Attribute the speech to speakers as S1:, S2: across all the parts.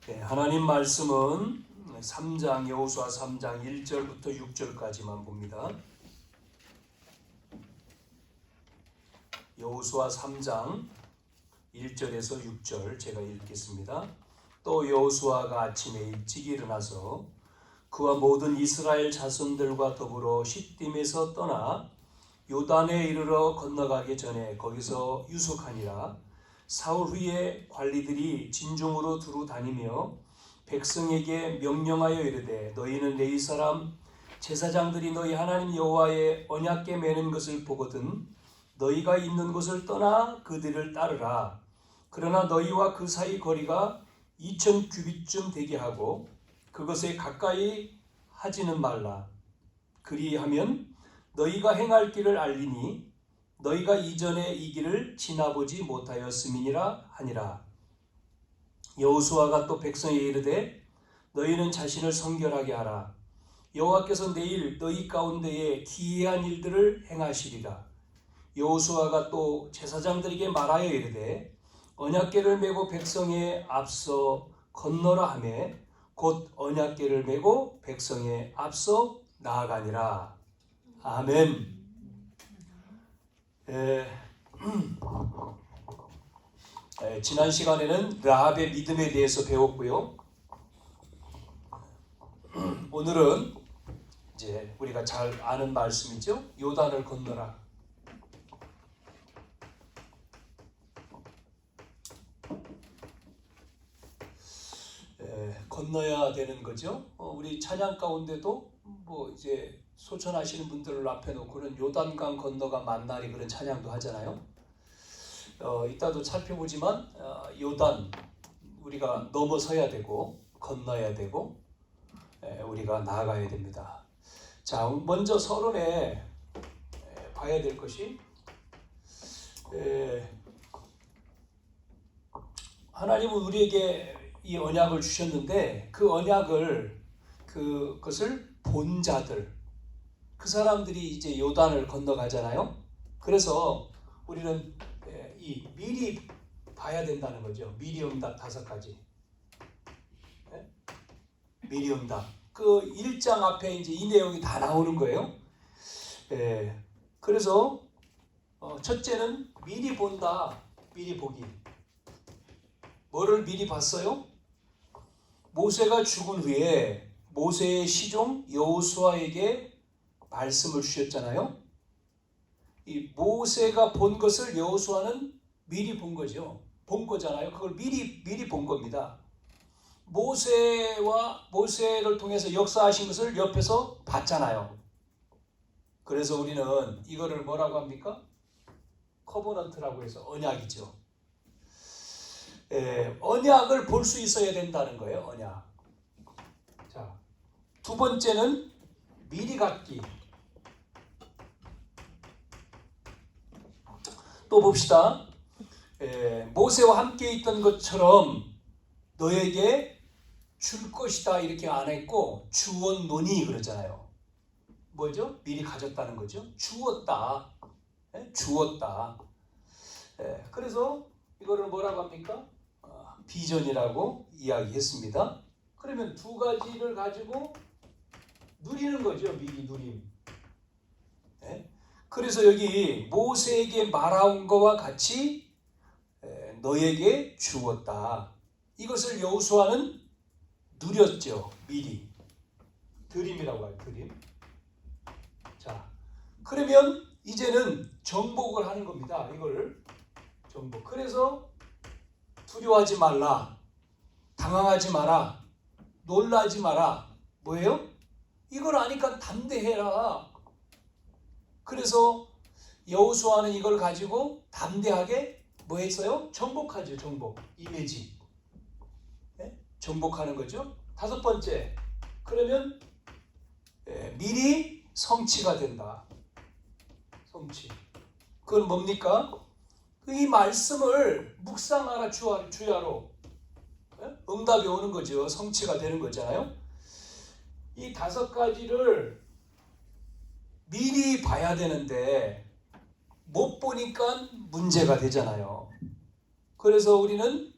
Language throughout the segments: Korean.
S1: 네, 하나님 말씀은 3장 여호수아 3장 1절부터 6절까지만 봅니다. 여호수아 3장 1절에서 6절 제가 읽겠습니다. 또 여호수아가 아침에 일찍 일어나서 그와 모든 이스라엘 자손들과 더불어 시딤에서 떠나 요단에 이르러 건너가기 전에 거기서 유숙하니라. 사흘 후에 관리들이 진중으로 두루 다니며 백성에게 명령하여 이르되 너희는 레위 사람 제사장들이 너희 하나님 여호와의 언약궤 매는 것을 보거든 너희가 있는 곳을 떠나 그들을 따르라. 그러나 너희와 그 사이 거리가 2000 규빗쯤 되게 하고 그것에 가까이 하지는 말라. 그리하면 너희가 행할 길을 알리니 너희가 이전에 이 길을 지나보지 못하였음이니라 하니라. 여호수아가 또 백성에게 이르되 너희는 자신을 성결하게 하라. 여호와께서 내일 너희 가운데에 기이한 일들을 행하시리라. 여호수아가 또 제사장들에게 말하여 이르되 언약궤를 메고 백성에 앞서 건너라 하매 곧 언약궤를 메고 백성에 앞서 나아가니라. 아멘. 지난 시간에는 라합의 믿음에 대해서 배웠고요. 오늘은 이제 우리가 잘 아는 말씀이죠. 요단을 건너라. 건너야 되는 거죠. 우리 찬양 가운데도 뭐 이제 소천하시는 분들을 앞에 놓고는 요단강 건너가 만나리 그런 찬양도 하잖아요. 이따도 살펴보지만 요단 우리가 넘어서야 되고 건너야 되고 우리가 나아가야 됩니다. 자, 먼저 서론에 봐야 될 것이 하나님은 우리에게 이 언약을 주셨는데 그 언약을 그것을 본 자들 그 사람들이 이제 요단을 건너가잖아요. 그래서 우리는 이 미리 봐야 된다는 거죠. 미리 응답 5가지. 미리 응답. 그 1장 앞에 이제 이 내용이 다 나오는 거예요. 그래서 첫째는 미리 본다. 미리 보기. 뭐를 미리 봤어요? 모세가 죽은 후에 모세의 시종 여호수아에게 말씀을 주셨잖아요. 이 모세가 본 것을 여호수아는 미리 본 거죠. 본 거잖아요. 그걸 미리 본 겁니다. 모세를 통해서 역사하신 것을 옆에서 봤잖아요. 그래서 우리는 이거를 뭐라고 합니까? 커버넌트라고 해서 언약이죠. 언약을 볼 수 있어야 된다는 거예요. 언약. 자, 두 번째는 미리 갖기. 또 봅시다. 모세와 함께 있던 것처럼 너에게 줄 것이다 이렇게 안 했고 주었노니 그러잖아요. 뭐죠? 미리 가졌다는 거죠. 주었다. 주었다. 그래서 이거를 뭐라고 합니까? 비전이라고 이야기했습니다. 그러면 두 가지를 가지고 누리는 거죠. 미리 누림. 그래서 여기 모세에게 말한 것과 같이 너에게 주었다. 이것을 여호수아는 누렸죠. 미리. 드림이라고 해요. 드림. 자, 그러면 이제는 정복을 하는 겁니다. 이거를 정복. 그래서 두려워하지 말라. 당황하지 마라. 놀라지 마라. 뭐예요? 이걸 아니까 담대해라. 그래서 여호수아는 이걸 가지고 담대하게 뭐 했어요? 정복하죠. 정복. 이미지. 정복하는 거죠. 5번째. 그러면 미리 성취가 된다. 성취. 그건 뭡니까? 이 말씀을 묵상하라 주야로. 응답이 오는 거죠. 성취가 되는 거잖아요. 이 5가지를 미리 봐야 되는데 못 보니까 문제가 되잖아요. 그래서 우리는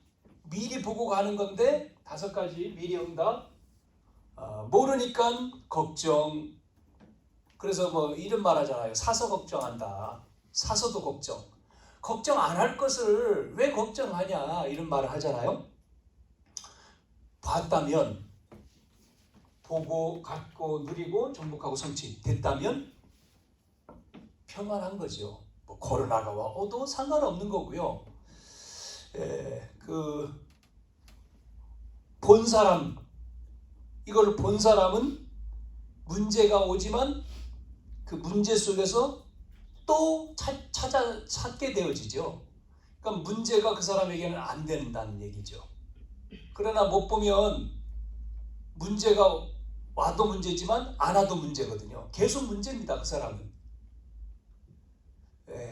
S1: 미리 보고 가는 건데 5가지 미리 응답. 모르니까 걱정. 그래서 뭐 이런 말 하잖아요. 사서 걱정한다. 사서도 걱정. 걱정 안 할 것을 왜 걱정하냐 이런 말을 하잖아요. 봤다면 보고 갖고 누리고 정복하고 성취됐다면 평안한 거죠. 뭐 코로나가 와도 상관없는 거고요. 본 사람, 이걸 본 사람은 문제가 오지만 그 문제 속에서 또 찾게 되어지죠. 그러니까 문제가 그 사람에게는 안 된다는 얘기죠. 그러나 못 보면 문제가 와도 문제지만 안 와도 문제거든요. 계속 문제입니다. 그 사람은.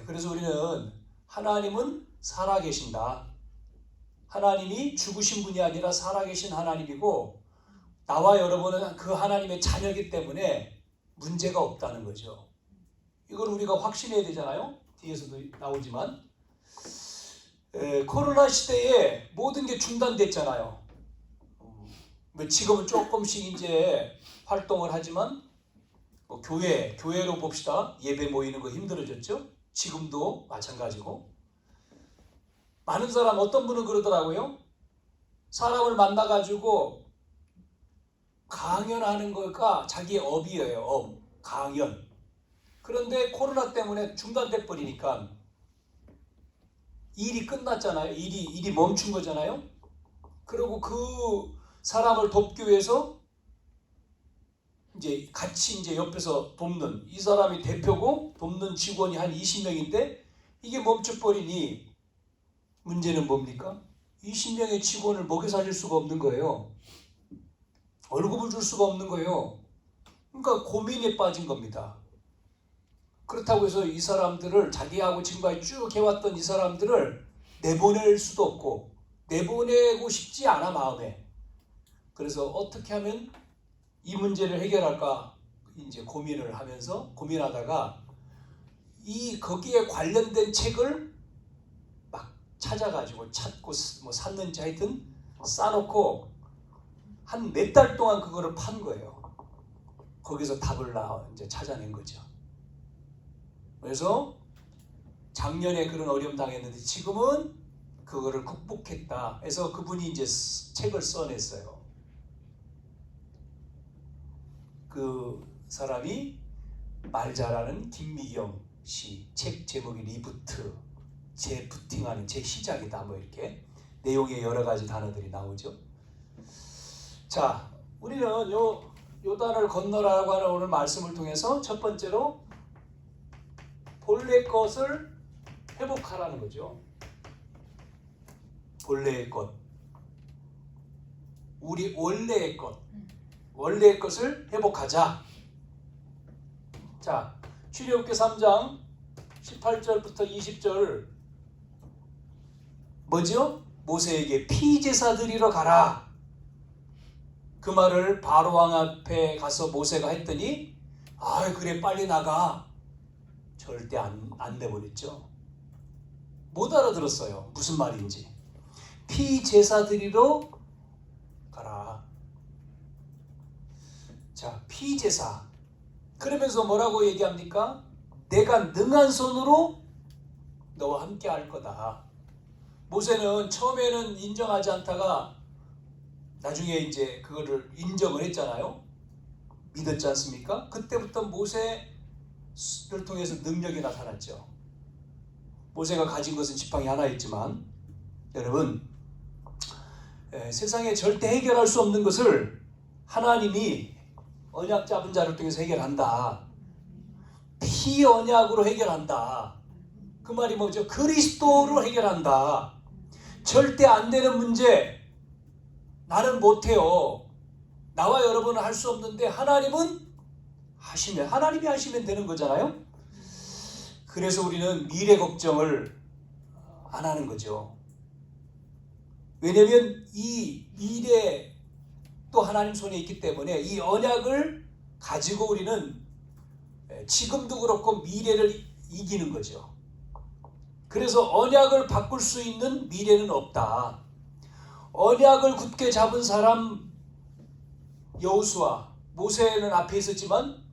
S1: 그래서 우리는 하나님은 살아계신다. 하나님이 죽으신 분이 아니라 살아계신 하나님이고 나와 여러분은 그 하나님의 자녀이기 때문에 문제가 없다는 거죠. 이걸 우리가 확신해야 되잖아요. 뒤에서도 나오지만 코로나 시대에 모든 게 중단됐잖아요. 지금은 조금씩 이제 활동을 하지만 교회로 봅시다. 예배 모이는 거 힘들어졌죠. 지금도 마찬가지고 많은 사람 어떤 분은 그러더라고요. 사람을 만나가지고 강연하는 거가 자기의 업이에요. 강연. 그런데 코로나 때문에 중단돼 버리니까 일이 끝났잖아요. 일이 멈춘 거잖아요. 그리고 그 사람을 돕기 위해서 이제 같이 이제 옆에서 돕는 이 사람이 대표고 돕는 직원이 한 20명인데 이게 멈춰버리니 문제는 뭡니까? 20명의 직원을 먹여 살릴 수가 없는 거예요. 월급을 줄 수가 없는 거예요. 그러니까 고민에 빠진 겁니다. 그렇다고 해서 이 사람들을 자기하고 지금까지 쭉 해왔던 이 사람들을 내보낼 수도 없고 내보내고 싶지 않아 마음에. 그래서 어떻게 하면 이 문제를 해결할까 이제 고민하다가 거기에 관련된 책을 막 찾아가지고 찾고 뭐 샀는지 하여튼 싸놓고 한 몇 달 동안 그거를 판 거예요. 거기서 답을 이제 찾아낸 거죠. 그래서 작년에 그런 어려움 당했는데 지금은 그거를 극복했다. 해서 그분이 이제 책을 써냈어요. 그 사람이 말 잘하는 김미경 씨. 책 제목이 리부트. 재부팅하는 재시작이다. 뭐 이렇게 내용의 여러 가지 단어들이 나오죠. 자, 우리는 요단을 건너라고 하는 오늘 말씀을 통해서 첫 번째로 본래 것을 회복하라는 거죠. 본래의 것. 우리 원래의 것. 원래의 것을 회복하자. 자, 출애굽기 3장 18절부터 20절 뭐죠? 모세에게 피제사 드리러 가라. 그 말을 바로왕 앞에 가서 모세가 했더니 그래 빨리 나가. 절대 안 내보냈죠. 못 알아들었어요. 무슨 말인지. 피제사 드리러 가라. 자, 피제사. 그러면서 뭐라고 얘기합니까? 내가 능한 손으로 너와 함께 할 거다. 모세는 처음에는 인정하지 않다가 나중에 이제 그거를 인정을 했잖아요. 믿었지 않습니까? 그때부터 모세를 통해서 능력이 나타났죠. 모세가 가진 것은 지팡이 하나였지만 여러분 세상에 절대 해결할 수 없는 것을 하나님이 언약 잡은 자를 통해서 해결한다. 피언약으로 해결한다. 그 말이 뭐죠? 그리스도로 해결한다. 절대 안 되는 문제 나는 못해요. 나와 여러분은 할 수 없는데 하나님이 하시면 되는 거잖아요. 그래서 우리는 미래 걱정을 안 하는 거죠. 왜냐하면 이 미래 또 하나님 손에 있기 때문에 이 언약을 가지고 우리는 지금도 그렇고 미래를 이기는 거죠. 그래서 언약을 바꿀 수 있는 미래는 없다. 언약을 굳게 잡은 사람 여호수아, 모세는 앞에 있었지만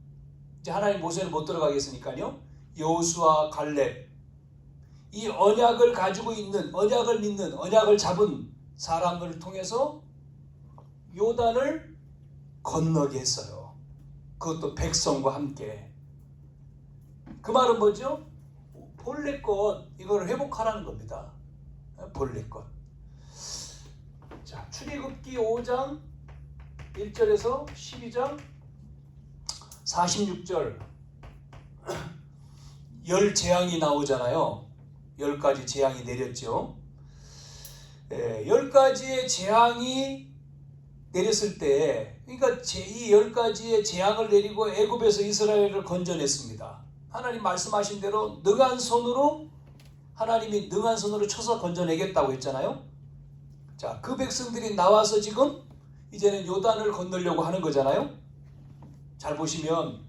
S1: 이제 하나님 모세는 못 들어가겠으니까요. 여호수아, 갈렙, 이 언약을 가지고 있는, 언약을 믿는, 언약을 잡은 사람을 통해서 요단을 건너게 했어요. 그것도 백성과 함께. 그 말은 뭐죠? 본래 것, 이걸 회복하라는 겁니다. 본래 것. 자, 출애굽기 5장 1절에서 12장 46절 10재앙이 나오잖아요. 10가지 재앙이 내렸죠. 10가지의 재앙이 내렸을 때, 그러니까 이 10가지의 재앙을 내리고 애굽에서 이스라엘을 건져냈습니다. 하나님 말씀하신 대로 능한 손으로, 하나님이 능한 손으로 쳐서 건져내겠다고 했잖아요. 자, 그 백성들이 나와서 지금 이제는 요단을 건너려고 하는 거잖아요. 잘 보시면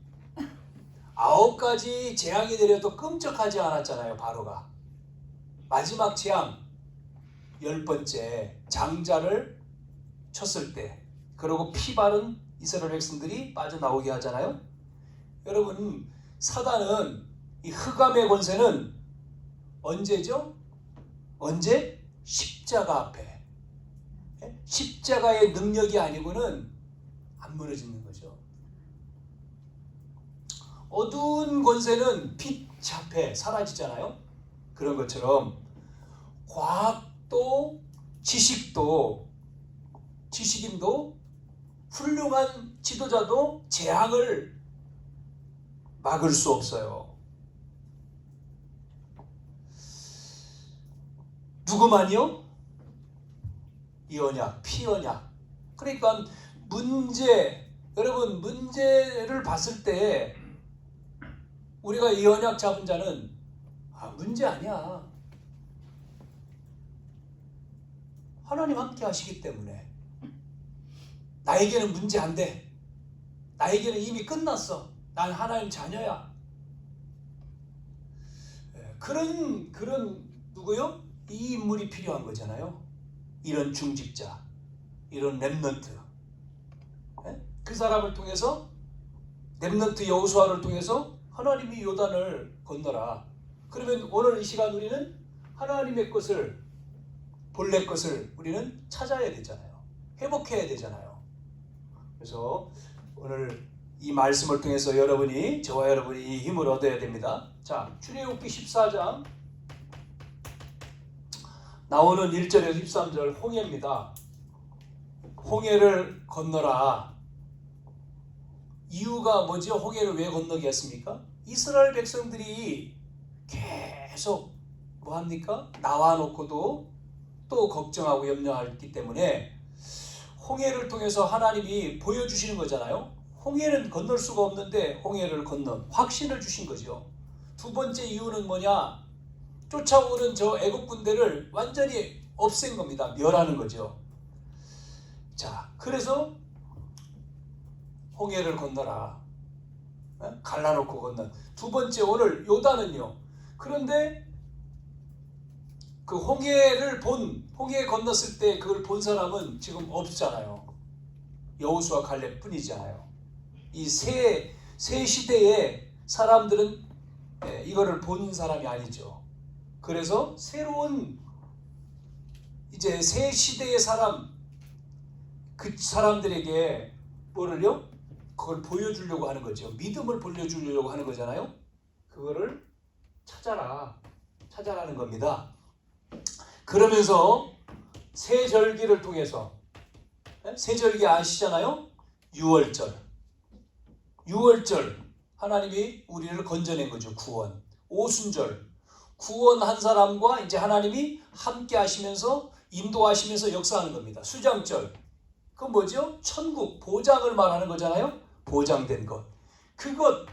S1: 9가지 재앙이 내려도 끔찍하지 않았잖아요. 바로가 마지막 재앙 10번째 장자를 쳤을 때, 그리고 피 바른 이스라엘 백성들이 빠져나오게 하잖아요. 여러분, 사단은, 이 흑암의 권세는 언제죠? 언제? 십자가 앞에. 십자가의 능력이 아니고는 안 무너지는 거죠. 어두운 권세는 빛 앞에 사라지잖아요. 그런 것처럼 과학도, 지식인도, 훌륭한 지도자도 재앙을 막을 수 없어요. 누구만이요? 이 언약, 피언약. 그러니까 여러분, 문제를 봤을 때 우리가 이 언약 잡은 자는 문제 아니야. 하나님 함께 하시기 때문에 나에게는 문제 안 돼. 나에게는 이미 끝났어. 난 하나님 자녀야. 그런 누구요? 이 인물이 필요한 거잖아요. 이런 중직자, 이런 렘넌트. 그 사람을 통해서, 렘넌트 여호수아를 통해서 하나님이 요단을 건너라. 그러면 오늘 이 시간 우리는 하나님의 것을, 본래 것을 우리는 찾아야 되잖아요. 회복해야 되잖아요. 그래서 오늘 이 말씀을 통해서 저와 여러분이 이 힘을 얻어야 됩니다. 자, 출애굽기 14장 나오는 1절에서 13절 홍해입니다. 홍해를 건너라. 이유가 뭐죠? 홍해를 왜 건너게 했습니까? 이스라엘 백성들이 계속 뭐합니까? 나와놓고도 또 걱정하고 염려했기 때문에 홍해를 통해서 하나님이 보여주시는 거잖아요. 홍해는 건널 수가 없는데 홍해를 건넌 확신을 주신 거죠. 두 번째 이유는 뭐냐? 쫓아오는 저 애국 군대를 완전히 없앤 겁니다. 멸하는 거죠. 자, 그래서 홍해를 건너라. 갈라놓고 건넌. 두 번째, 오늘 요단은요. 그런데 그 홍해 건넜을 때 그걸 본 사람은 지금 없잖아요. 여호수아 갈렙 뿐이잖아요. 이 새 시대의 사람들은 이거를 본 사람이 아니죠. 그래서 새로운 이제 새 시대의 그 사람들에게 뭐를요? 그걸 보여주려고 하는 거죠. 믿음을 보여주려고 하는 거잖아요. 그거를 찾아라는 겁니다. 그러면서 세절기를 통해서, 세절기 아시잖아요? 6월절 하나님이 우리를 건져낸 거죠. 구원. 오순절 구원한 사람과 이제 하나님이 함께 하시면서 인도하시면서 역사하는 겁니다. 수장절, 그건 뭐죠? 천국, 보장을 말하는 거잖아요. 보장된 것. 그것,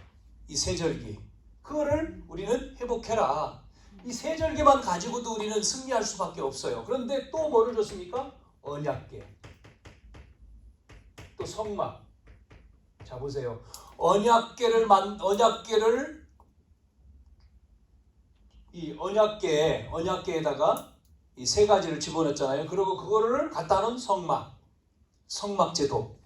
S1: 이 세절기, 그거를 우리는 회복해라. 이 세절기만 가지고도 우리는 승리할 수밖에 없어요. 그런데 또 뭐를 줬습니까? 언약궤, 또 성막. 자, 보세요. 언약궤에다가 이 세 가지를 집어넣었잖아요. 그리고 그거를 갖다 놓은 성막제도.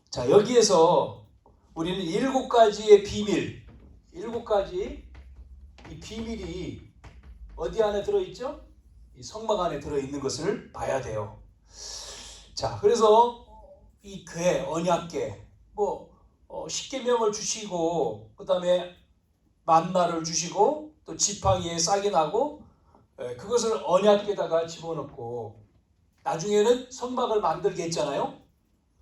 S1: 자, 여기에서 우리는 7가지의 비밀, 7가지 이 비밀이 어디 안에 들어있죠? 이 성막 안에 들어있는 것을 봐야 돼요. 자, 그래서 이 궤, 언약궤, 십계명을 주시고, 그 다음에 만나를 주시고, 또 지팡이에 싹이 나고, 그것을 언약궤에다가 집어넣고, 나중에는 성막을 만들게 했잖아요.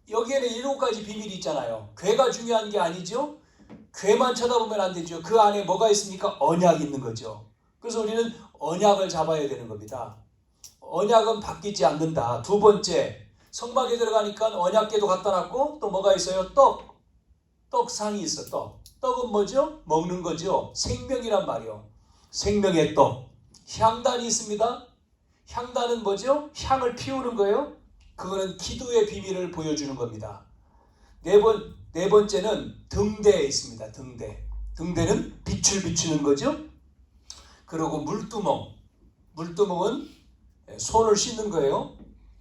S1: 여기에는 7가지 비밀이 있잖아요. 궤가 중요한 게 아니죠. 궤만 쳐다보면 안 되죠. 그 안에 뭐가 있습니까? 언약이 있는 거죠. 그래서 우리는 언약을 잡아야 되는 겁니다. 언약은 바뀌지 않는다. 두 번째, 성막에 들어가니까 언약궤도 갖다 놨고 또 뭐가 있어요? 떡상이 있어. 떡은 뭐죠? 먹는 거죠. 생명이란 말이요. 생명의 떡. 향단이 있습니다. 향단은 뭐죠? 향을 피우는 거예요. 그거는 기도의 비밀을 보여주는 겁니다. 네 번째는 등대에 있습니다. 등대는 빛을 비추는 거죠. 그리고 물두멍은 손을 씻는 거예요.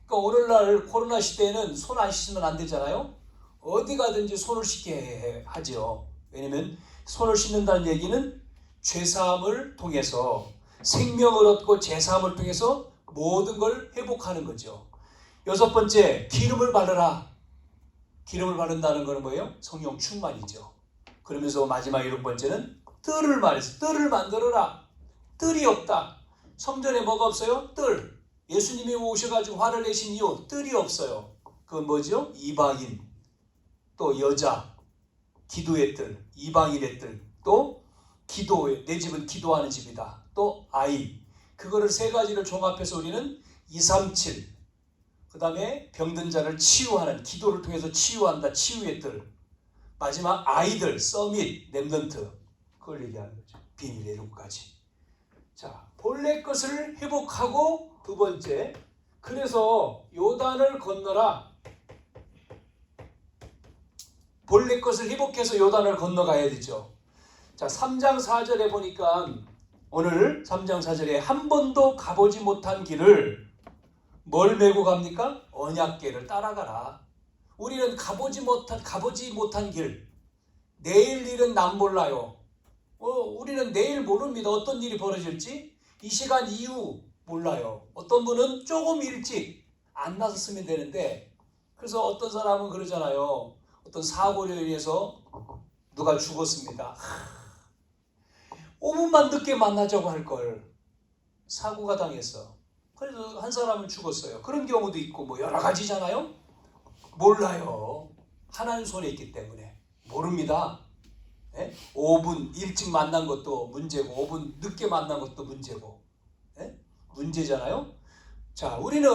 S1: 그러니까 오늘날 코로나 시대에는 손 안 씻으면 안 되잖아요. 어디 가든지 손을 씻게 하죠. 왜냐면 손을 씻는다는 얘기는 죄사함을 통해서 생명을 얻고 죄사함을 통해서 모든 걸 회복하는 거죠. 6번째, 기름을 바르라. 기름을 바른다는 것은 뭐예요? 성령 충만이죠. 그러면서 마지막 7번째는 뜰을 말해서 뜰을 만들어라. 뜰이 없다. 성전에 뭐가 없어요? 뜰. 예수님이 오셔가지고 화를 내신 이유 뜰이 없어요. 그건 뭐죠? 이방인, 또 여자, 기도의 뜰, 이방인의 뜰, 또 내 집은 기도하는 집이다. 또 아이. 그거를 3가지를 종합해서 우리는 237. 그 다음에 병든 자를 치유하는, 기도를 통해서 치유한다. 치유의 뜰. 마지막 아이들, 서밋, 렘넌트. 그걸 얘기하는 거죠. 비밀의 7가지. 자, 본래 것을 회복하고, 두 번째, 그래서 요단을 건너라. 본래 것을 회복해서 요단을 건너가야 되죠. 자, 3장 4절에 보니까 오늘 3장 4절에 한 번도 가보지 못한 길을 뭘 메고 갑니까? 언약궤를 따라가라. 우리는 가보지 못한 길, 내일 일은 난 몰라요. 우리는 내일 모릅니다. 어떤 일이 벌어질지. 이 시간 이후 몰라요. 어떤 분은 조금 일찍 안 나섰으면 되는데, 그래서 어떤 사람은 그러잖아요. 어떤 사고로 인해서 누가 죽었습니다. 5분만 늦게 만나자고 할 걸 사고가 당했어. 그래서 한 사람은 죽었어요. 그런 경우도 있고 여러 가지잖아요. 몰라요. 하나님 손에 있기 때문에 모릅니다. 5분 일찍 만난 것도 문제고 5분 늦게 만난 것도 문제고 문제잖아요. 자, 우리는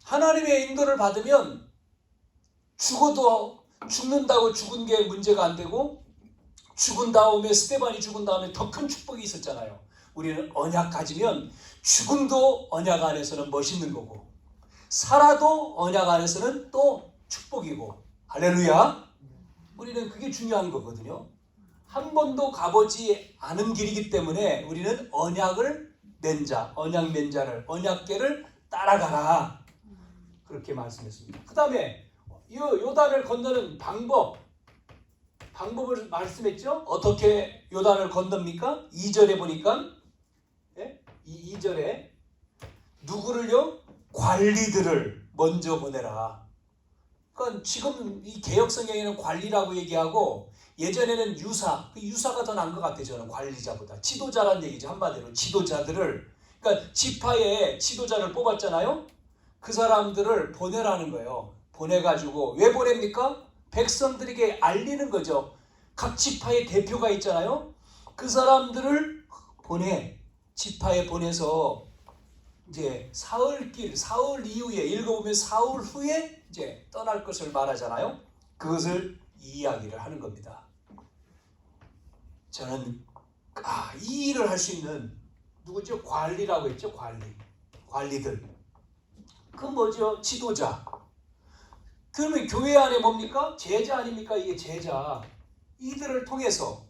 S1: 하나님의 인도를 받으면 죽어도 죽는다고 죽은 게 문제가 안 되고, 죽은 다음에 스데반이 죽은 다음에 더 큰 축복이 있었잖아요. 우리는 언약 가지면 죽음도 언약 안에서는 멋있는 거고, 살아도 언약 안에서는 또 축복이고. 할렐루야. 우리는 그게 중요한 거거든요. 한 번도 가보지 않은 길이기 때문에 우리는 언약을 낸 자, 언약 낸 자를, 언약궤를 따라가라. 그렇게 말씀했습니다. 그 다음에 요단을 건너는 방법을 말씀했죠. 어떻게 요단을 건넙니까? 2절에 보니까 2절에 누구를요? 관리들을 먼저 보내라. 그러니까 지금 이 개역성경에는 관리라고 얘기하고, 예전에는 유사가 더 나은 것 같아요. 저는 관리자보다. 지도자란 얘기죠. 한마디로 지도자들을, 그러니까 지파에 지도자를 뽑았잖아요. 그 사람들을 보내라는 거예요. 보내가지고 왜 보냅니까? 백성들에게 알리는 거죠. 각 지파의 대표가 있잖아요. 그 사람들을 지파에 보내서 이제 사흘 이후에, 읽어보면 사흘 후에 이제 떠날 것을 말하잖아요. 그것을 이야기를 하는 겁니다. 저는 이 일을 할 수 있는 누구죠? 관리라고 했죠. 관리들. 그 뭐죠? 지도자. 그러면 교회 안에 뭡니까? 제자 아닙니까? 이게 제자. 이들을 통해서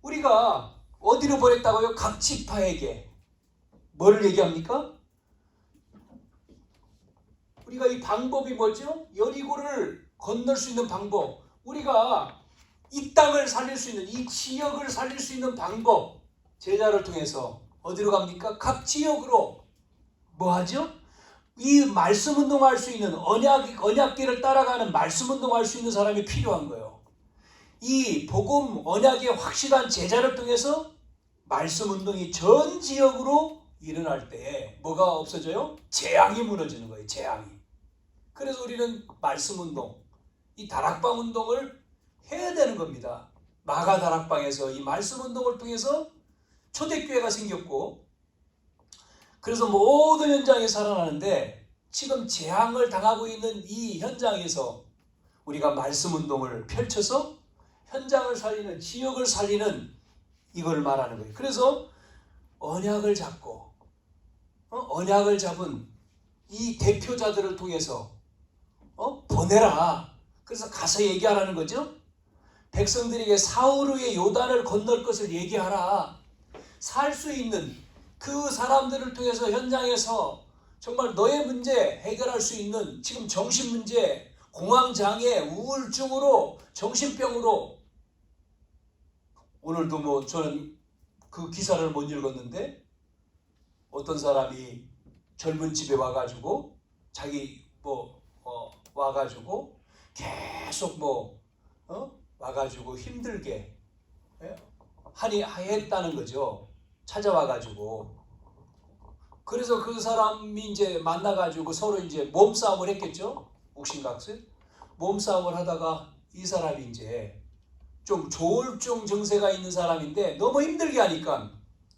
S1: 우리가 어디로 보냈다고요? 각 지파에게. 뭐를 얘기합니까? 우리가 이 방법이 뭐죠? 여리고를 건널 수 있는 방법, 우리가 이 땅을 살릴 수 있는, 이 지역을 살릴 수 있는 방법, 제자를 통해서 어디로 갑니까? 각 지역으로 뭐 하죠? 이 말씀 운동할 수 있는, 언약길을 따라가는 말씀 운동할 수 있는 사람이 필요한 거예요. 이 복음 언약의 확실한 제자를 통해서 말씀 운동이 전 지역으로 일어날 때 뭐가 없어져요? 재앙이 무너지는 거예요. 재앙이. 그래서 우리는 말씀 운동, 이 다락방 운동을 해야 되는 겁니다. 마가 다락방에서 이 말씀 운동을 통해서 초대교회가 생겼고, 그래서 모든 현장이 살아나는데, 지금 재앙을 당하고 있는 이 현장에서 우리가 말씀 운동을 펼쳐서 현장을 살리는, 지역을 살리는, 이걸 말하는 거예요. 그래서 언약을 잡고 언약을 잡은 이 대표자들을 통해서 보내라. 그래서 가서 얘기하라는 거죠. 백성들에게 사흘 후에 요단을 건널 것을 얘기하라. 살 수 있는 그 사람들을 통해서 현장에서 정말 너의 문제 해결할 수 있는, 지금 정신 문제, 공황장애, 우울증으로, 정신병으로, 오늘도 뭐 저는 그 기사를 못 읽었는데 어떤 사람이 젊은 집에 와가지고 자기 와가지고 계속 와가지고 힘들게 했다는 거죠. 찾아와가지고. 그래서 그 사람이 이제 만나가지고 서로 이제 몸싸움을 했겠죠. 옥신각신 몸싸움을 하다가 이 사람이 이제 좀 조울증 증세가 있는 사람인데 너무 힘들게 하니까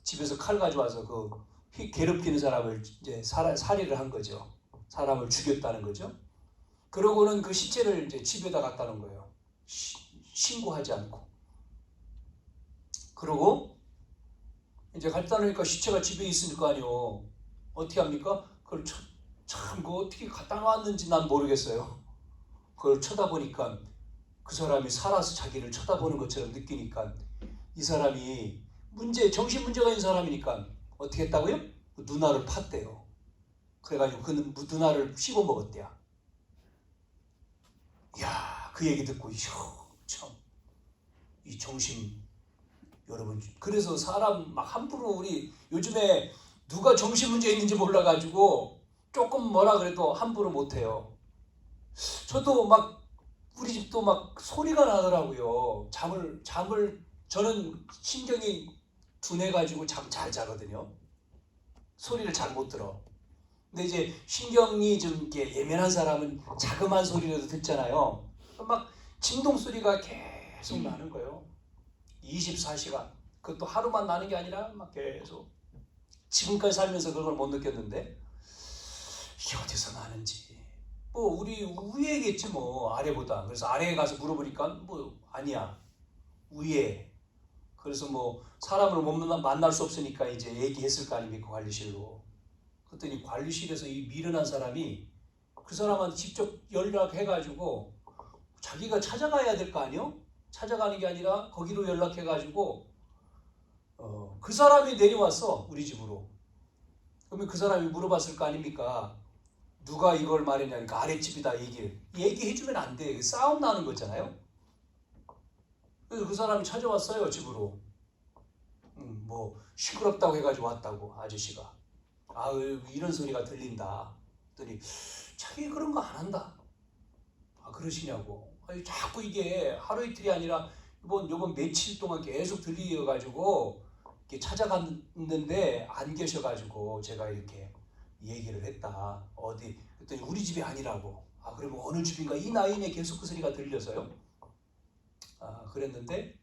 S1: 집에서 칼 가져와서 그 괴롭히는 사람을 이제 살해를 한 거죠. 사람을 죽였다는 거죠. 그러고는 그 시체를 이제 집에다 갖다 놓은 거예요. 신고하지 않고. 그러고 이제 갖다 놓으니까 시체가 집에 있을 거 아니에요. 어떻게 합니까? 그걸 참 어떻게 갖다 놨는지 난 모르겠어요. 그걸 쳐다보니까 그 사람이 살아서 자기를 쳐다보는 것처럼 느끼니까 이 사람이 정신 문제가 있는 사람이니까 어떻게 했다고요? 누나를 팠대요. 그래가지고 그 누나를 씹어 먹었대요. 이야, 그 얘기 듣고 참 이 정신, 여러분, 그래서 사람 막 함부로, 우리 요즘에 누가 정신 문제 있는지 몰라가지고 조금 뭐라 그래도 함부로 못해요. 저도 막 우리 집도 막 소리가 나더라고요. 잠을 저는 신경이 둔해가지고 잠 잘 자거든요. 소리를 잘 못 들어. 근데 이제 신경이 좀 이렇게 예민한 사람은 자그마한 소리라도 듣잖아요. 막 진동 소리가 계속 나는 거예요. 24시간. 그것도 하루만 나는 게 아니라 막 계속. 지금까지 살면서 그걸 못 느꼈는데 이게 어디서 나는지. 뭐 우리 위에겠지 뭐, 아래보다. 그래서 아래에 가서 물어보니까 뭐 아니야, 위에. 그래서 뭐 사람을 못 만날 수 없으니까 이제 얘기했을 거 아닙니까, 관리실로. 그랬더니 관리실에서 이 미련한 사람이 그 사람한테 직접 연락해가지고 자기가 찾아가야 될 거 아니요? 찾아가는 게 아니라 거기로 연락해가지고 그 사람이 내려왔어, 우리 집으로. 그러면 그 사람이 물어봤을 거 아닙니까? 누가 이걸 말했냐니까 아랫집이다 얘기해주면 안 돼. 싸움 나는 거잖아요. 그래서 그 사람이 찾아왔어요, 집으로. 뭐 시끄럽다고 해가지고 왔다고, 아저씨가. 이런 소리가 들린다. 그랬더니 자기 그런 거 안 한다. 그러시냐고. 자꾸 이게 하루 이틀이 아니라 요번 며칠 동안 계속 들려가지고 찾아갔는데 안 계셔가지고 제가 이렇게 얘기를 했다. 어디? 그랬더니 우리 집이 아니라고. 그러면 어느 집인가? 이 나이에 계속 그 소리가 들려서요. 그랬는데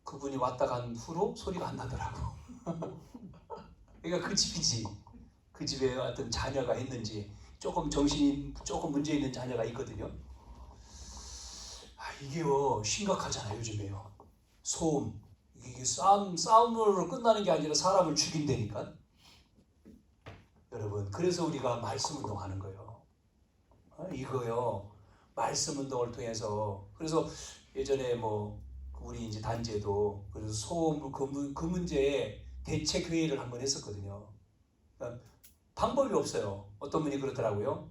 S1: 그분이 왔다 간 후로 소리가 안 나더라고. 그러니까 그 집이지. 그 집에 어떤 자녀가 있는지, 정신이 조금 문제 있는 자녀가 있거든요. 이게요 심각하잖아요, 요즘에요. 소음. 이게 싸움으로 끝나는 게 아니라 사람을 죽인다니까. 여러분, 그래서 우리가 말씀 운동하는 거예요. 이거요, 말씀 운동을 통해서. 그래서 예전에 뭐 우리 이제 단체도 그래서 소음 그 문제에 대책 회의를 한번 했었거든요. 그러니까 방법이 없어요. 어떤 분이 그러더라고요.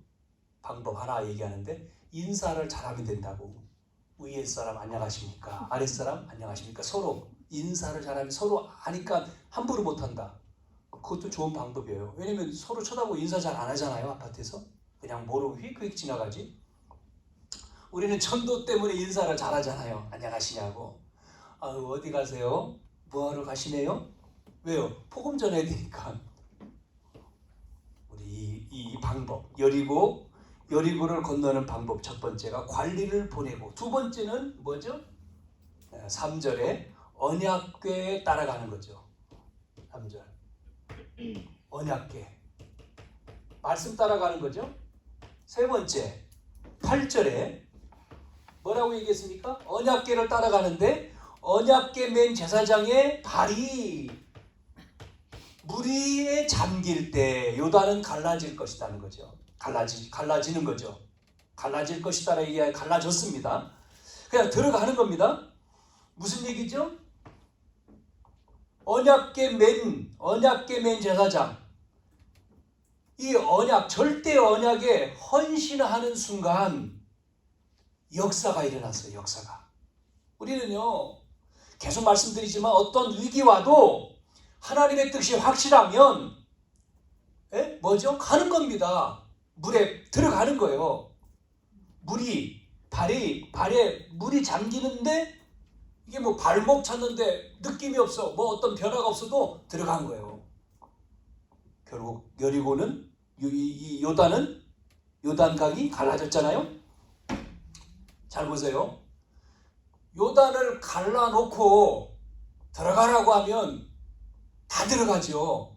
S1: 방법 하나 얘기하는데 인사를 잘하면 된다고. 위에 사람 안녕하십니까? 아랫 사람 안녕하십니까? 서로 인사를 잘하면 서로 아니까 함부로 못한다. 그것도 좋은 방법이에요. 왜냐면 서로 쳐다보고 인사 잘 안 하잖아요. 아파트에서. 그냥 모르고 휙휙 지나가지. 우리는 천도 때문에 인사를 잘 하잖아요. 안녕하시냐고. 아유, 어디 가세요? 뭐하러 가시네요? 왜요? 복음 전해야 되니까. 우리 이 방법, 여리고를 건너는 방법. 첫 번째가 관리를 보내고, 두 번째는 뭐죠? 3절에 언약궤에 따라가는 거죠. 3절 언약궤 말씀 따라가는 거죠. 세 번째 8절에 뭐라고 얘기했습니까? 언약궤를 따라가는데 언약궤 맨 제사장의 발이 물에 잠길 때 요단은 갈라질 것이라는 거죠. 갈라지는 거죠. 갈라질 것이다라 얘기하여 갈라졌습니다. 그냥 들어가는 겁니다. 무슨 얘기죠? 언약궤 맨 제사장, 이 언약, 절대 언약에 헌신하는 순간 역사가 일어났어요. 역사가. 우리는요 계속 말씀드리지만 어떤 위기와도 하나님의 뜻이 확실하면 뭐죠? 가는 겁니다. 물에 들어가는 거예요. 발에 물이 잠기는데 이게 뭐 발목 찼는데 느낌이 없어. 뭐 어떤 변화가 없어도 들어간 거예요. 결국 여리고는 이 요단은 요단강이 갈라졌잖아요. 잘 보세요. 요단을 갈라놓고 들어가라고 하면 다 들어가죠.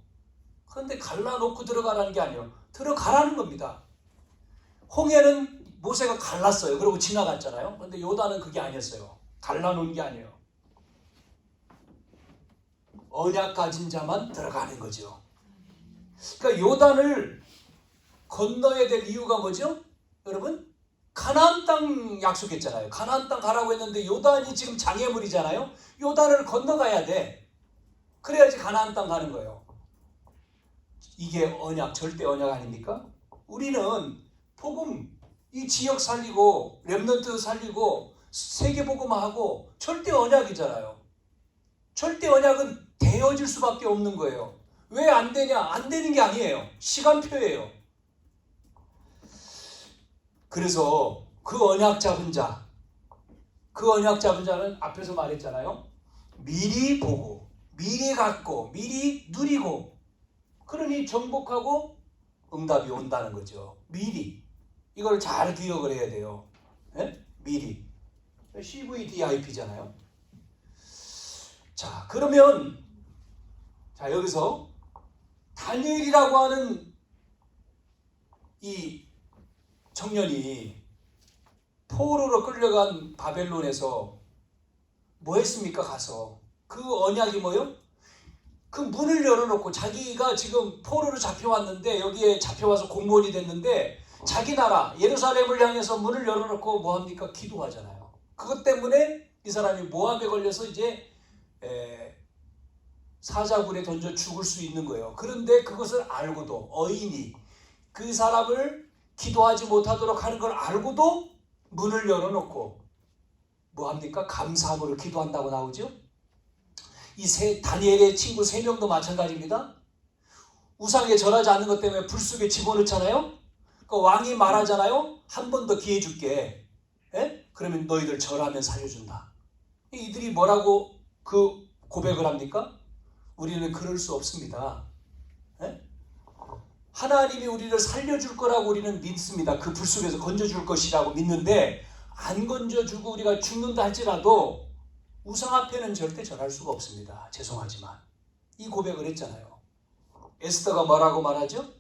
S1: 그런데 갈라놓고 들어가라는 게 아니에요. 들어가라는 겁니다. 홍해는 모세가 갈랐어요. 그리고 지나갔잖아요. 그런데 요단은 그게 아니었어요. 갈라놓은 게 아니에요. 언약 가진 자만 들어가는 거죠. 그러니까 요단을 건너야 될 이유가 뭐죠? 여러분, 가나안 땅 약속했잖아요. 가나안 땅 가라고 했는데 요단이 지금 장애물이잖아요. 요단을 건너가야 돼. 그래야지 가나안 땅 가는 거예요. 이게 언약, 절대 언약 아닙니까? 우리는 복음, 이 지역 살리고 렘넌트 살리고 세계 복음화하고 절대 언약이잖아요. 절대 언약은 되어질 수밖에 없는 거예요. 왜 안 되냐? 안 되는 게 아니에요. 시간표예요. 그래서 그 언약 잡은 자는 앞에서 말했잖아요. 미리 보고, 미리 갖고, 미리 누리고, 그러니 정복하고 응답이 온다는 거죠. 미리. 이걸 잘 기억을 해야 돼요. 미리. CVDIP잖아요. 자, 그러면 여기서 다니엘이라고 하는 이 청년이 포로로 끌려간 바벨론에서 뭐 했습니까? 가서 그 언약이 뭐요? 그 문을 열어놓고 자기가 지금 포로로 잡혀왔는데 여기에 잡혀와서 공무원이 됐는데 자기 나라 예루살렘을 향해서 문을 열어놓고 뭐합니까? 기도하잖아요. 그것 때문에 이 사람이 모함에 걸려서 이제 사자굴에 던져 죽을 수 있는 거예요. 그런데 그것을 알고도 어인이 그 사람을 기도하지 못하도록 하는 걸 알고도 문을 열어놓고 뭐합니까? 감사함으로 기도한다고 나오죠. 이 다니엘의 친구 3명도 마찬가지입니다. 우상에 절하지 않는 것 때문에 불 속에 집어넣잖아요. 그 왕이 말하잖아요. 한 번 더 기회 줄게. 그러면 너희들 절하면 살려준다. 이들이 뭐라고 그 고백을 합니까? 우리는 그럴 수 없습니다. 하나님이 우리를 살려줄 거라고 우리는 믿습니다. 그 불 속에서 건져줄 것이라고 믿는데 안 건져주고 우리가 죽는다 할지라도 우상 앞에는 절대 절할 수가 없습니다. 죄송하지만 이 고백을 했잖아요. 에스더가 뭐라고 말하죠?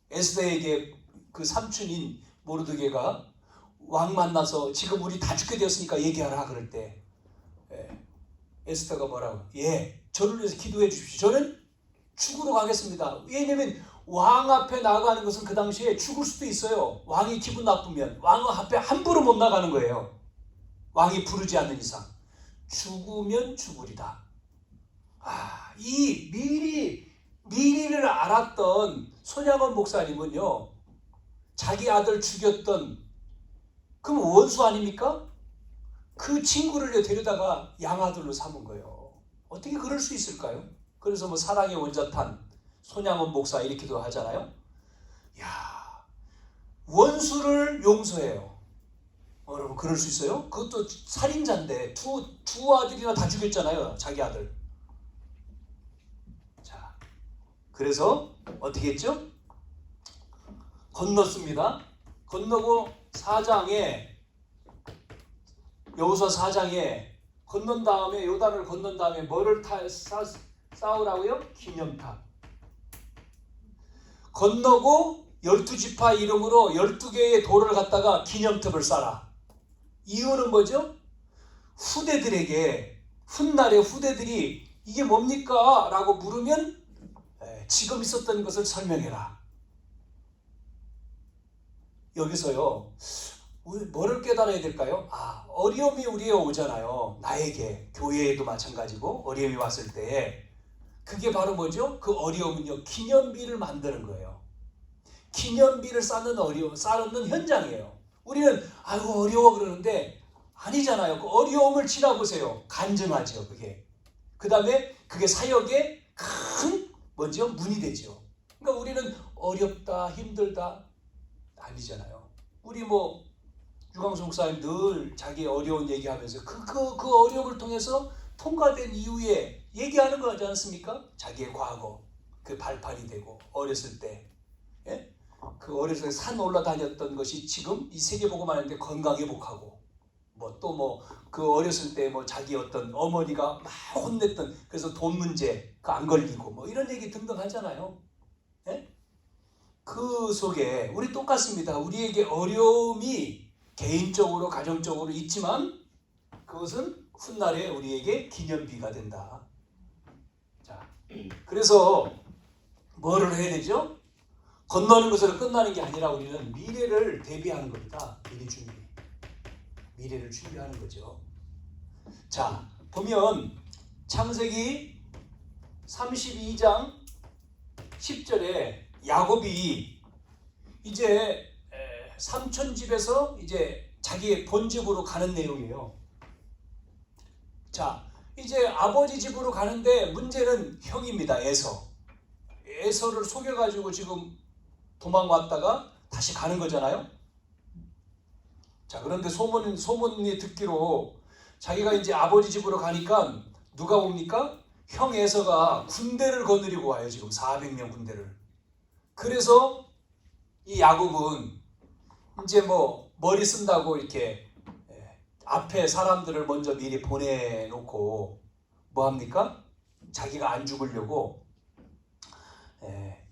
S1: 에스더에게 그 삼촌인 모르드게가 왕 만나서 지금 우리 다 죽게 되었으니까 얘기하라 그럴 때 에스더가 뭐라고? 저를 위해서 기도해 주십시오. 저는 죽으러 가겠습니다. 왜냐하면 왕 앞에 나가는 것은 그 당시에 죽을 수도 있어요. 왕이 기분 나쁘면 왕 앞에 함부로 못 나가는 거예요. 왕이 부르지 않는 이상 죽으면 죽으리다. 이 미리를 알았던 손양원 목사님은요, 자기 아들 죽였던 그럼 원수 아닙니까? 그 친구를 데려다가 양아들로 삼은 거예요. 어떻게 그럴 수 있을까요? 그래서 뭐 사랑의 원자탄, 손양원 목사 이렇게도 하잖아요. 야, 원수를 용서해요. 여러분 그럴 수 있어요? 그것도 살인자인데 두 아들이나 다 죽였잖아요. 자기 아들. 자, 그래서 어떻게 했죠? 건넜습니다. 건너고 여호수아 4장에 건넌 다음에 요단을 건넌 다음에 뭐를 쌓으라고요? 기념탑. 건너고 12지파 이름으로 12개의 돌을 갖다가 기념탑을 쌓아. 이유는 뭐죠? 훗날의 후대들이 이게 뭡니까? 라고 물으면 지금 있었던 것을 설명해라. 여기서요. 뭐를 깨달아야 될까요? 어려움이 우리에 오잖아요. 나에게, 교회에도 마찬가지고 어려움이 왔을 때 그게 바로 뭐죠? 그 어려움은요. 기념비를 만드는 거예요. 기념비를 쌓는 현장이에요. 우리는 아이고 어려워 그러는데 아니잖아요. 그 어려움을 지나보세요. 간증하죠. 그 다음에 그게 사역의 큰 문이 되죠. 그러니까 우리는 어렵다 힘들다 아니잖아요. 우리 유광수 목사님 늘 자기 어려운 얘기하면서 그 어려움을 통해서 통과된 이후에 얘기하는 거지 않습니까? 자기의 과거, 그 발판이 되고 어렸을 때, 예? 그 어렸을 때 산 올라다녔던 것이 지금 이 세계복음 하는데 건강회복하고, 그 어렸을 때 자기 어떤 어머니가 막 혼냈던 그래서 돈 문제 그 안 걸리고 이런 얘기 등등 하잖아요. 예? 그 속에 우리 똑같습니다. 우리에게 어려움이 개인적으로 가정적으로 있지만 그것은 훗날에 우리에게 기념비가 된다. 자, 그래서 뭐를 해야 되죠? 건너는 것으로 끝나는 게 아니라 우리는 미래를 대비하는 겁니다. 미래를 준비하는 거죠. 자, 보면 창세기 32장 10절에 야곱이 이제 삼촌 집에서 이제 자기의 본집으로 가는 내용이에요. 자, 이제 아버지 집으로 가는데 문제는 형입니다. 에서를 속여가지고 지금 도망왔다가 다시 가는 거잖아요. 자, 그런데 소문이 듣기로 자기가 이제 아버지 집으로 가니까 누가 옵니까? 형 에서가 군대를 거느리고 와요. 지금 400명 군대를. 그래서 이 야곱은 이제 머리 쓴다고 이렇게 앞에 사람들을 먼저 미리 보내놓고 뭐합니까? 자기가 안 죽으려고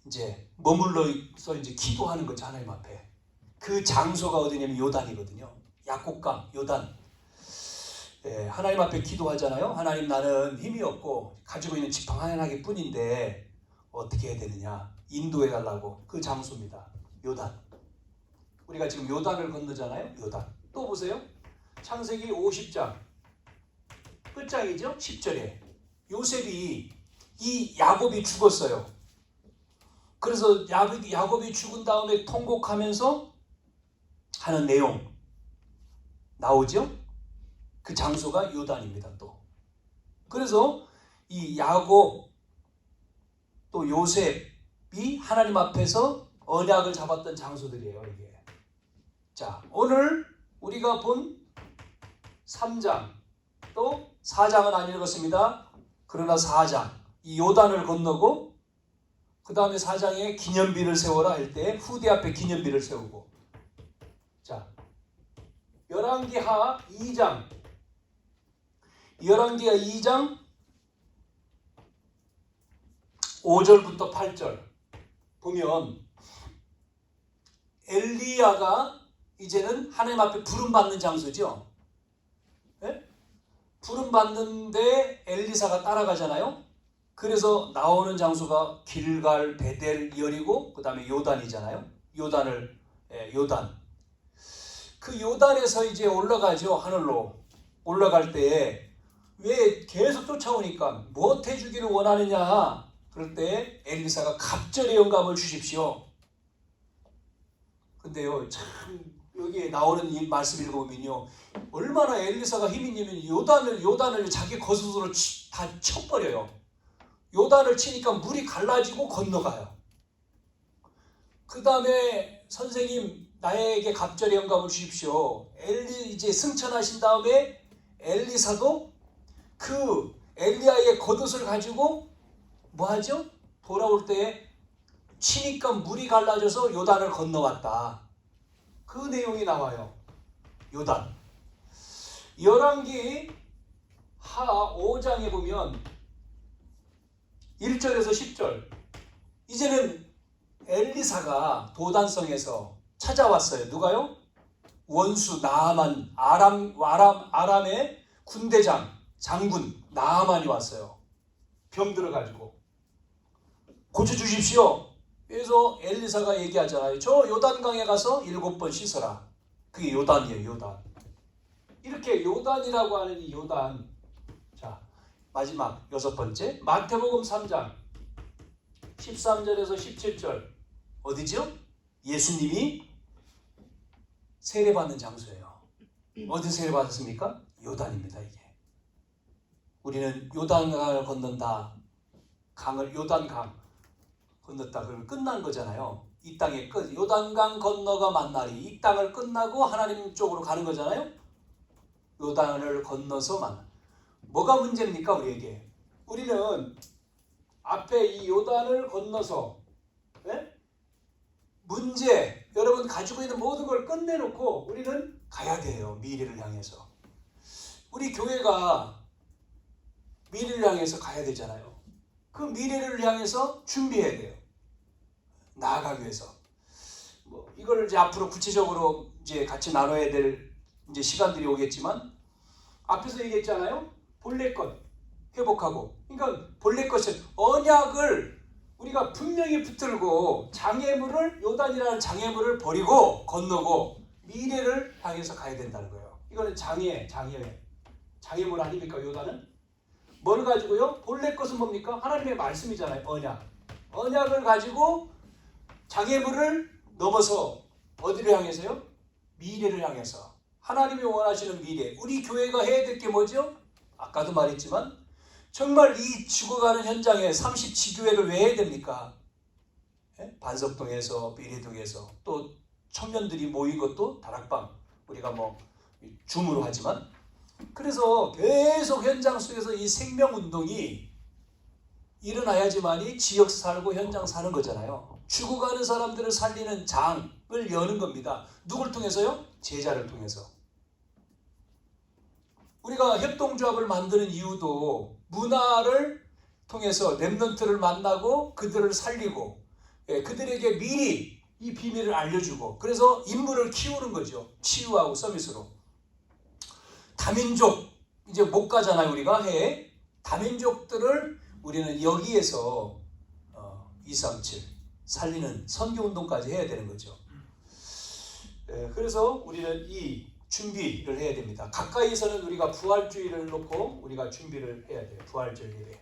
S1: 이제 머물러서 이제 기도하는 거죠. 하나님 앞에. 그 장소가 어디냐면 요단이거든요. 약곡강 요단. 하나님 앞에 기도하잖아요. 하나님, 나는 힘이 없고 가지고 있는 지팡 한 개뿐인데 어떻게 해야 되느냐. 인도해 달라고. 그 장소입니다. 요단. 우리가 지금 요단을 건너잖아요. 요단. 또 보세요. 창세기 50장 끝장이죠. 10절에 요셉이 이 야곱이 죽었어요. 그래서 야곱이 죽은 다음에 통곡하면서 하는 내용 나오죠. 그 장소가 요단입니다. 또 그래서 이 야곱 또 요셉이 하나님 앞에서 언약을 잡았던 장소들이에요. 이게. 자, 오늘 우리가 본 3장 또 4장은 안 읽었습니다. 그러나 4장 이 요단을 건너고 그 다음에 4장에 기념비를 세워라 할 때 후대 앞에 기념비를 세우고, 자, 열왕기하 2장 5절부터 8절 보면 엘리야가 이제는 하나님 앞에 부름받는 장소죠. 네? 부름받는데 엘리사가 따라가잖아요. 그래서 나오는 장소가 길갈, 베델, 여리고 그 다음에 요단이잖아요. 요단. 그 요단에서 이제 올라가죠. 하늘로 올라갈 때 왜 계속 쫓아오니까 무엇 해주기를 원하느냐. 그럴 때 엘리사가 갑절의 영감을 주십시오. 근데요, 참 여기에 나오는 이 말씀 읽어보면요, 얼마나 엘리사가 힘이 있냐면 요단을 자기 겉옷으로 다 쳐버려요. 요단을 치니까 물이 갈라지고 건너가요. 그 다음에 선생님 나에게 갑절의 영감을 주십시오. 이제 승천하신 다음에 엘리사도 그 엘리야의 겉옷을 가지고 뭐 하죠? 돌아올 때에 치니까 물이 갈라져서 요단을 건너왔다. 그 내용이 나와요. 요단. 열왕기 하 5장에 보면 1절에서 10절. 이제는 엘리사가 도단성에서 찾아왔어요. 누가요? 원수 나아만, 아람의 군대장, 장군 나아만이 왔어요. 병들어 가지고 고쳐주십시오. 그래서 엘리사가 얘기하잖아요. 저 요단강에 가서 7번 씻어라. 그게 요단이에요. 요단. 이렇게 요단이라고 하는 이 요단. 자, 마지막 6번째 마태복음 3장 13절에서 17절. 어디죠? 예수님이 세례받는 장소예요. 어디 세례받았습니까? 요단입니다. 이게. 우리는 요단강을 건넌다. 요단강 건넜다 그러면 끝난 거잖아요. 이 땅의 끝. 요단강 건너가 만나리. 이 땅을 끝나고 하나님 쪽으로 가는 거잖아요. 요단을 건너서 만나. 뭐가 문제입니까 우리에게? 우리는 앞에 이 요단을 건너서 문제, 여러분 가지고 있는 모든 걸 끝내놓고 우리는 가야 돼요. 미래를 향해서. 우리 교회가 미래를 향해서 가야 되잖아요. 그 미래를 향해서 준비해야 돼요. 나아가기 위해서. 이거를 이제 앞으로 구체적으로 이제 같이 나눠야 될 이제 시간들이 오겠지만, 앞에서 얘기했잖아요. 본래 것 회복하고. 그러니까 본래 것은 언약을 우리가 분명히 붙들고 장애물을, 요단이라는 장애물을 버리고 건너고 미래를 향해서 가야 된다는 거예요. 이거는 장애물 아닙니까? 요단은 뭘 가지고요? 본래 것은 뭡니까? 하나님의 말씀이잖아요. 언약을 가지고 장애물을 넘어서 어디를 향해서요? 미래를 향해서. 하나님이 원하시는 미래. 우리 교회가 해야 될 게 뭐죠? 아까도 말했지만 정말 이 죽어가는 현장에 30지교회를 왜 해야 됩니까? 반석동에서, 비례동에서, 또 청년들이 모인 것도 다락방, 우리가 줌으로 하지만, 그래서 계속 현장 속에서 이 생명운동이 일어나야지만이 지역 살고 현장 사는 거잖아요. 죽어가는 사람들을 살리는 장을 여는 겁니다. 누굴 통해서요? 제자를 통해서. 우리가 협동조합을 만드는 이유도 문화를 통해서 렘넌트를 만나고 그들을 살리고 그들에게 미리 이 비밀을 알려주고, 그래서 인물을 키우는 거죠. 치유하고 서밋으로. 다민족 이제 못 가잖아요. 우리가 해에 다민족들을 우리는 여기에서 237 살리는 선교운동까지 해야 되는 거죠. 그래서 우리는 이 준비를 해야 됩니다. 가까이서는 우리가 부활주의를 놓고 우리가 준비를 해야 돼요. 부활절 예배.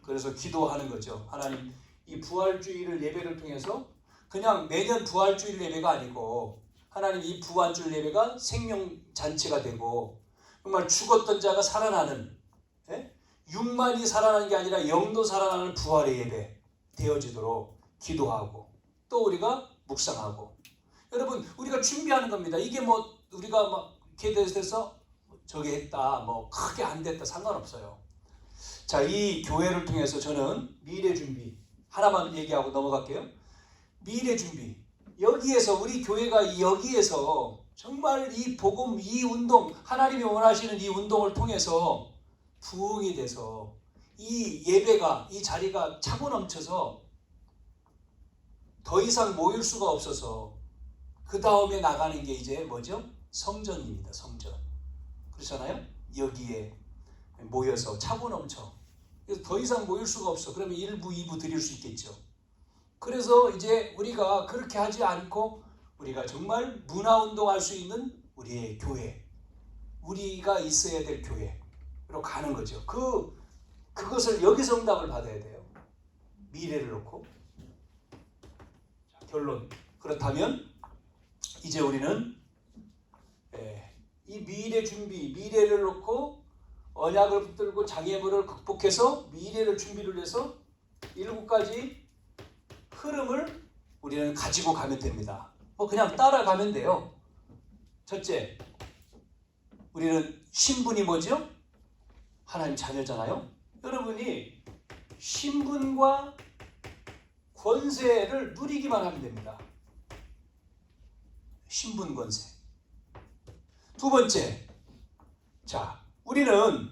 S1: 그래서 기도하는 거죠. 하나님, 이 부활주의를 예배를 통해서 그냥 매년 부활주일 예배가 아니고, 하나님 이 부활주일 예배가 생명잔치가 되고 정말 죽었던 자가 살아나는, 6만이 살아나는 게 아니라 영도 살아나는 부활의 예배 되어지도록 기도하고, 또 우리가 묵상하고. 여러분, 우리가 준비하는 겁니다. 이게 우리가 이렇게 돼서 저기 했다, 크게 안 됐다, 상관없어요. 자, 이 교회를 통해서 저는 미래 준비 하나만 얘기하고 넘어갈게요. 미래 준비. 여기에서 우리 교회가 여기에서 정말 이 복음, 이 운동, 하나님이 원하시는 이 운동을 통해서 부흥이 돼서 이 예배가, 이 자리가 차고 넘쳐서 더 이상 모일 수가 없어서 그 다음에 나가는 게 이제 뭐죠? 성전입니다. 성전. 그렇잖아요? 여기에 모여서 차고 넘쳐. 그래서 더 이상 모일 수가 없어. 그러면 1부, 2부 드릴 수 있겠죠. 그래서 이제 우리가 그렇게 하지 않고 우리가 정말 문화운동할 수 있는 우리의 교회, 우리가 있어야 될 교회로 가는 거죠. 그것을 여기서 응답을 받아야 돼요. 미래를 놓고. 결론. 그렇다면 이제 우리는 이 미래 준비, 미래를 놓고 언약을 붙들고 장애물을 극복해서 미래를 준비를 해서 7가지 흐름을 우리는 가지고 가면 됩니다. 그냥 따라가면 돼요. 첫째, 우리는 신분이 뭐죠? 하나님 자녀잖아요. 여러분이 신분과 권세를 누리기만 하면 됩니다. 신분, 권세. 두 번째, 자, 우리는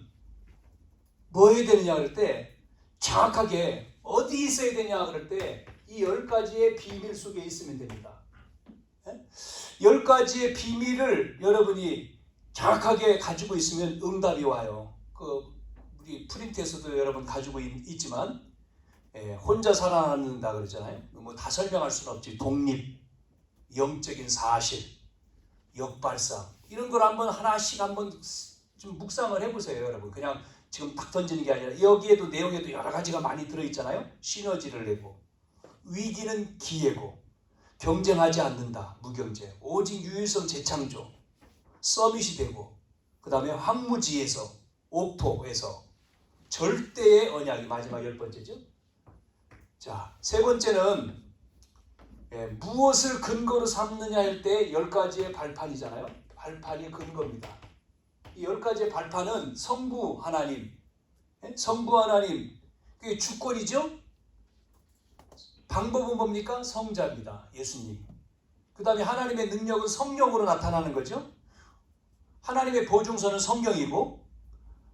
S1: 뭐 해야 되느냐 그럴 때 정확하게 어디 있어야 되냐 그럴 때 이 10가지의 비밀 속에 있으면 됩니다. 10가지의 비밀을 여러분이 정확하게 가지고 있으면 응답이 와요. 우리 프린트에서도 여러분 가지고 있지만 혼자 살아남는다 그러잖아요. 다 설명할 수는 없지. 독립, 영적인 사실, 역발상 이런 걸 하나씩 좀 묵상을 해보세요, 여러분. 그냥 지금 딱 던지는 게 아니라 여기에도 내용에도 여러 가지가 많이 들어있잖아요. 시너지를 내고 위기는 기회고 경쟁하지 않는다, 무경쟁, 오직 유일성 재창조, 서밋이 되고 그 다음에 황무지에서 옥토에서 절대의 언약이 마지막 10번째죠. 자, 세 번째는 무엇을 근거로 삼느냐 할 때 10가지의 발판이잖아요. 발판이 근거입니다. 이 10가지의 발판은 성부 하나님, 성부 하나님, 그게 주권이죠. 방법은 뭡니까? 성자입니다. 예수님. 그 다음에 하나님의 능력은 성령으로 나타나는 거죠. 하나님의 보증서는 성경이고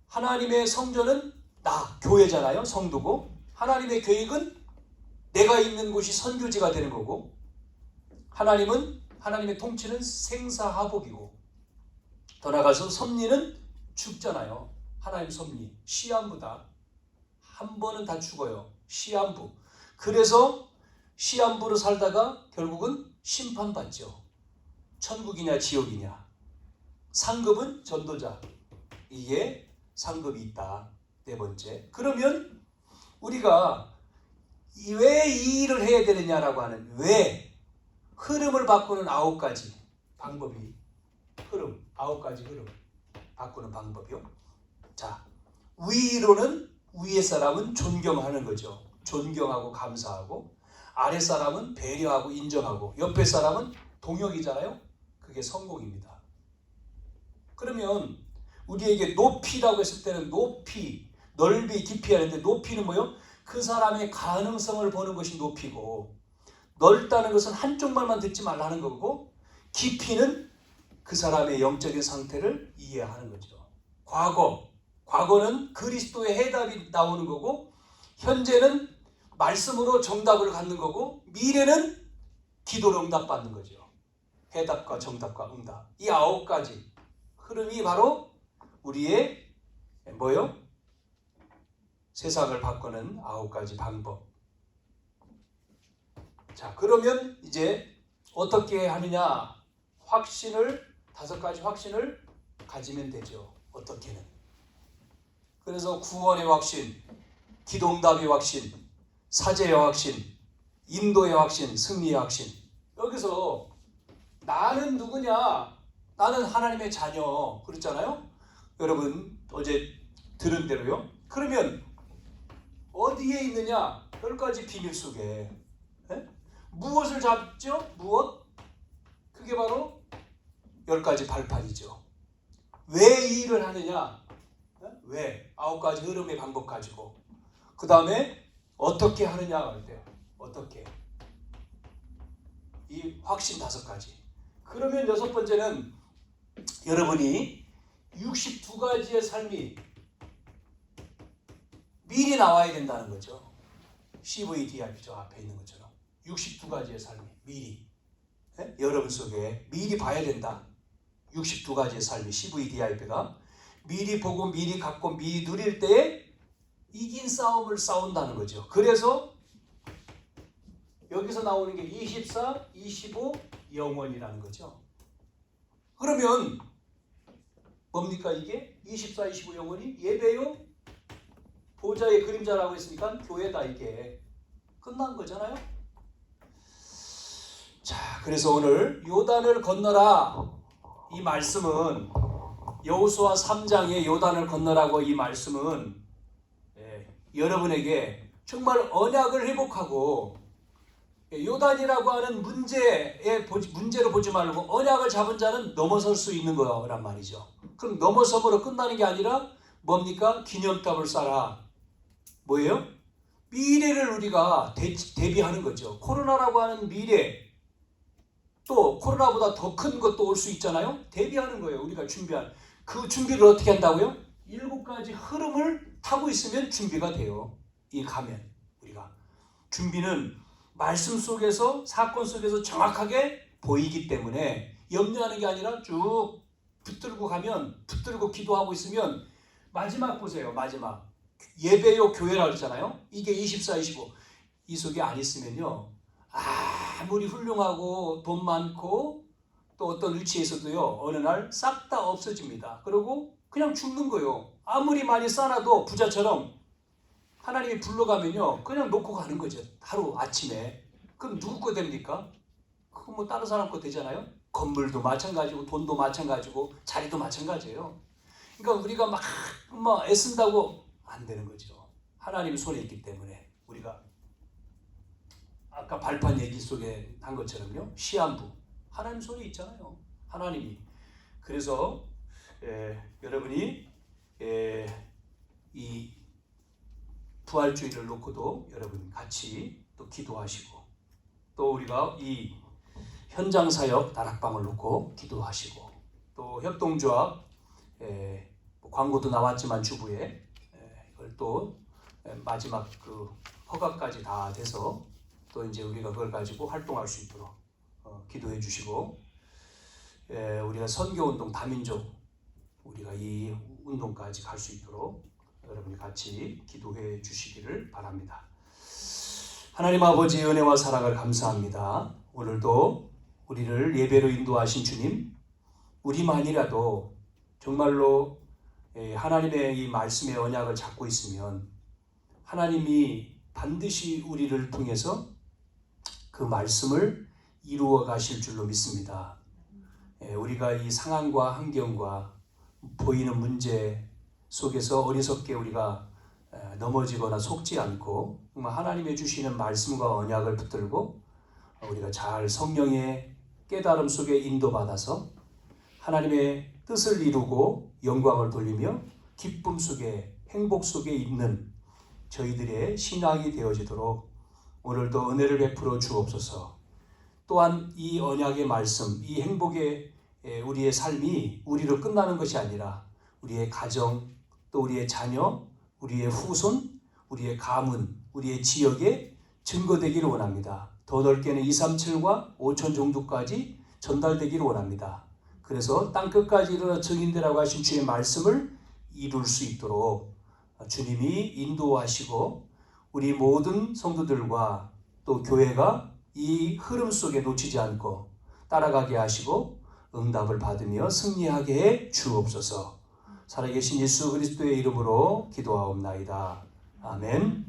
S1: 하나님의 성전은 교회잖아요. 성도고 하나님의 계획은 내가 있는 곳이 선교지가 되는 거고 하나님의 통치는 생사화복이고 더 나아가서 섭리는 죽잖아요. 하나님 섭리, 시한부다. 한 번은 다 죽어요. 시한부. 그래서 시한부로 살다가 결국은 심판받죠. 천국이냐 지옥이냐. 상급은 전도자. 이게 상급이 있다. 네 번째. 그러면 우리가 왜 이 일을 해야 되느냐라고 하는 왜 흐름을 바꾸는 9가지 방법이 흐름 9가지 흐름 바꾸는 방법이요. 자, 위로는 위의 사람은 존경하는 거죠. 존경하고 감사하고 아래 사람은 배려하고 인정하고 옆에 사람은 동역이잖아요. 그게 성공입니다. 그러면 우리에게 높이라고 했을 때는 높이, 넓이, 깊이 하는데 높이는 뭐요? 그 사람의 가능성을 보는 것이 높이고 넓다는 것은 한쪽 말만 듣지 말라는 거고 깊이는 그 사람의 영적인 상태를 이해하는 거죠. 과거는 그리스도의 해답이 나오는 거고 현재는 말씀으로 정답을 갖는 거고 미래는 기도로 응답받는 거죠. 해답과 정답과 응답. 이 9가지 흐름이 바로 우리의 뭐요? 세상을 바꾸는 9가지 방법. 자, 그러면 이제 어떻게 하느냐? 5가지 확신을 가지면 되죠. 어떻게는. 그래서 구원의 확신, 기도응답의 확신, 사제의 확신, 인도의 확신, 승리의 확신. 여기서 나는 누구냐? 나는 하나님의 자녀. 그랬잖아요. 여러분 어제 들은 대로요. 그러면 어디에 있느냐? 10가지 비밀 속에. 무엇을 잡죠? 무엇? 그게 바로 10가지 발판이죠. 왜 이 일을 하느냐? 왜? 9가지 흐름의 방법 가지고. 그 다음에 어떻게 하느냐 할 때 어떻게? 이 확신 5가지. 그러면 6번째는 여러분이 62가지의 삶이 미리 나와야 된다는 거죠. CVDIP 저 앞에 있는 것처럼 62가지의 삶이 미리 여러분 속에 미리 봐야 된다. 62가지의 삶이 CVDIP가 미리 보고 미리 갖고 미리 누릴 때에 이긴 싸움을 싸운다는 거죠. 그래서 여기서 나오는 게 24, 25, 영원이라는 거죠. 그러면 뭡니까 이게? 24, 25 영원이 예배요? 보좌의 그림자라고 했으니까 교회다 이게. 끝난 거잖아요. 자, 그래서 오늘 요단을 건너라 이 말씀은 여호수아 3장의 요단을 건너라고 이 말씀은 여러분에게 정말 언약을 회복하고 요단이라고 하는 문제로 보지 말고 언약을 잡은 자는 넘어설 수 있는 거란 말이죠. 그럼 넘어섬으로 끝나는 게 아니라 뭡니까? 기념탑을 쌓아. 뭐예요? 미래를 우리가 대비하는 거죠. 코로나라고 하는 미래, 또 코로나보다 더 큰 것도 올 수 있잖아요. 대비하는 거예요. 우리가 준비한. 그 준비를 어떻게 한다고요? 7가지 흐름을 타고 있으면 준비가 돼요. 이 가면 우리가 준비는 말씀 속에서 사건 속에서 정확하게 보이기 때문에 염려하는 게 아니라 쭉 붙들고 가면, 붙들고 기도하고 있으면 마지막 보세요. 마지막 예배요 교회라고 그러잖아요. 이게 24, 25 이 속에 안 있으면요, 아무리 훌륭하고 돈 많고 또 어떤 위치에서도요, 어느 날 싹 다 없어집니다. 그리고 그냥 죽는 거예요. 아무리 많이 쌓아도 부자처럼 하나님이 불러가면요, 그냥 놓고 가는 거죠. 하루 아침에. 그럼 누구 거 됩니까? 그거 뭐 다른 사람 거 되잖아요. 건물도 마찬가지고 돈도 마찬가지고 자리도 마찬가지예요. 그러니까 우리가 막 애쓴다고 안 되는 거죠. 하나님 손에 있기 때문에. 우리가 아까 발판 얘기 속에 한 것처럼요, 시한부 하나님 손에 있잖아요. 하나님이. 그래서 여러분이 이 부활주의를 놓고도 여러분 같이 또 기도하시고, 또 우리가 이 현장사역 다락방을 놓고 기도하시고, 또 협동조합 광고도 나왔지만 주부에 이걸 또 마지막 그 허가까지 다 돼서 또 이제 우리가 그걸 가지고 활동할 수 있도록 기도해 주시고, 우리가 선교운동 다민족 우리가 이 운동까지 갈 수 있도록 여러분이 같이 기도해 주시기를 바랍니다. 하나님 아버지의 은혜와 사랑을 감사합니다. 오늘도 우리를 예배로 인도하신 주님, 우리만이라도 정말로 하나님의 이 말씀의 언약을 잡고 있으면 하나님이 반드시 우리를 통해서 그 말씀을 이루어 가실 줄로 믿습니다. 우리가 이 상황과 환경과 보이는 문제 속에서 어리석게 우리가 넘어지거나 속지 않고 하나님의 주시는 말씀과 언약을 붙들고 우리가 잘 성령의 깨달음 속에 인도받아서 하나님의 뜻을 이루고 영광을 돌리며 기쁨 속에 행복 속에 있는 저희들의 신앙이 되어지도록 오늘도 은혜를 베풀어 주옵소서. 또한 이 언약의 말씀, 이 행복의 우리의 삶이 우리로 끝나는 것이 아니라 우리의 가정, 또 우리의 자녀, 우리의 후손, 우리의 가문, 우리의 지역에 증거되기를 원합니다. 더 넓게는 237과 5천 종족까지 전달되기를 원합니다. 그래서 땅끝까지 이르러 증인되라고 하신 주의 말씀을 이룰 수 있도록 주님이 인도하시고 우리 모든 성도들과 또 교회가 이 흐름 속에 놓치지 않고 따라가게 하시고 응답을 받으며 승리하게 해 주옵소서. 살아계신 예수 그리스도의 이름으로 기도하옵나이다. 아멘.